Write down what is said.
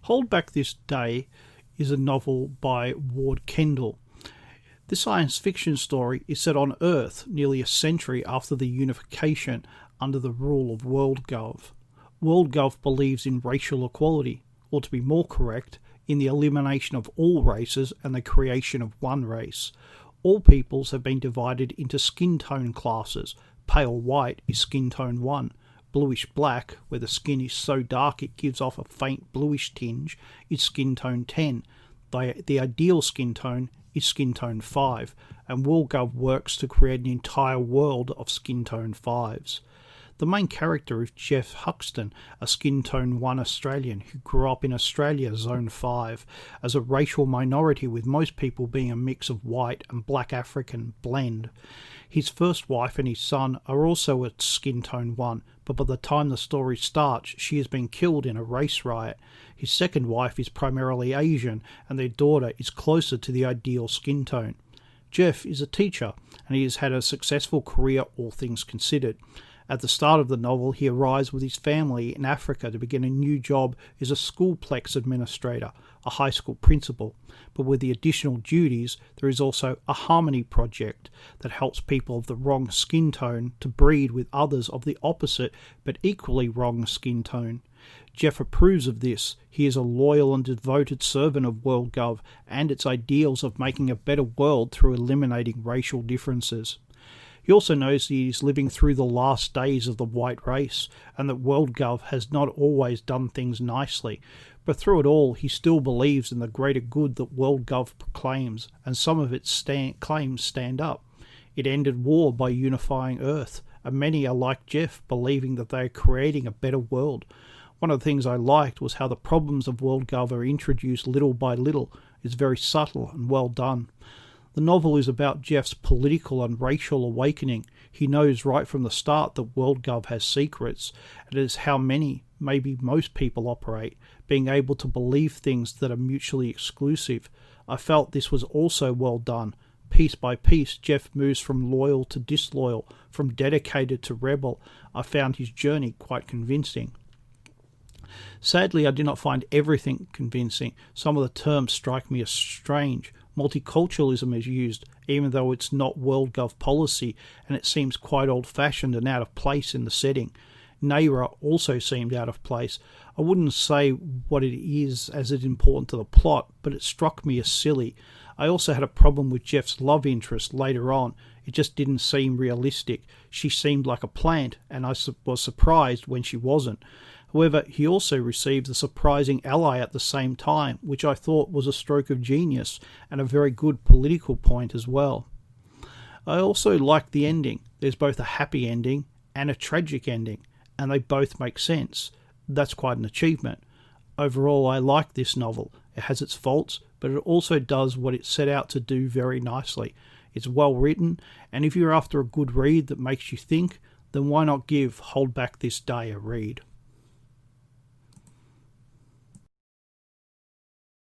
Hold Back This Day is a novel by Ward Kendall. This science fiction story is set on Earth nearly a century after the unification under the rule of WorldGov. WorldGov believes in racial equality, or to be more correct, in the elimination of all races and the creation of one race. All peoples have been divided into skin tone classes. Pale white is skin tone 1. Bluish black, where the skin is so dark it gives off a faint bluish tinge, is skin tone 10. The ideal skin tone is skin tone 5, and WorldGov works to create an entire world of skin tone 5s. The main character is Jeff Huxton, a skin tone 1 Australian who grew up in Australia Zone 5 as a racial minority, with most people being a mix of white and black African blend. His first wife and his son are also at skin tone 1, but by the time the story starts, she has been killed in a race riot. His second wife is primarily Asian, and their daughter is closer to the ideal skin tone. Jeff is a teacher, and he has had a successful career, all things considered. At the start of the novel, he arrives with his family in Africa to begin a new job as a schoolplex administrator, a high school principal. But with the additional duties, there is also a harmony project that helps people of the wrong skin tone to breed with others of the opposite but equally wrong skin tone. Jeff approves of this. He is a loyal and devoted servant of WorldGov and its ideals of making a better world through eliminating racial differences. He also knows that he is living through the last days of the white race, and that WorldGov has not always done things nicely, but through it all he still believes in the greater good that WorldGov proclaims, and some of its claims stand up. It ended war by unifying Earth, and many are like Jeff, believing that they are creating a better world. One of the things I liked was how the problems of WorldGov are introduced little by little. It's very subtle and well done. The novel is about Jeff's political and racial awakening. He knows right from the start that WorldGov has secrets, and it is how many, maybe most people operate, being able to believe things that are mutually exclusive. I felt this was also well done. Piece by piece, Jeff moves from loyal to disloyal, from dedicated to rebel. I found his journey quite convincing. Sadly, I did not find everything convincing. Some of the terms strike me as strange. Multiculturalism is used, even though it's not WorldGov policy, and it seems quite old-fashioned and out of place in the setting. Naira also seemed out of place. I wouldn't say what it is as it's important to the plot, but it struck me as silly. I also had a problem with Jeff's love interest later on. It just didn't seem realistic. She seemed like a plant, and I was surprised when she wasn't. However, he also receives a surprising ally at the same time, which I thought was a stroke of genius and a very good political point as well. I also liked the ending. There's both a happy ending and a tragic ending, and they both make sense. That's quite an achievement. Overall, I like this novel. It has its faults, but it also does what it set out to do very nicely. It's well written, and if you're after a good read that makes you think, then why not give Hold Back This Day a read?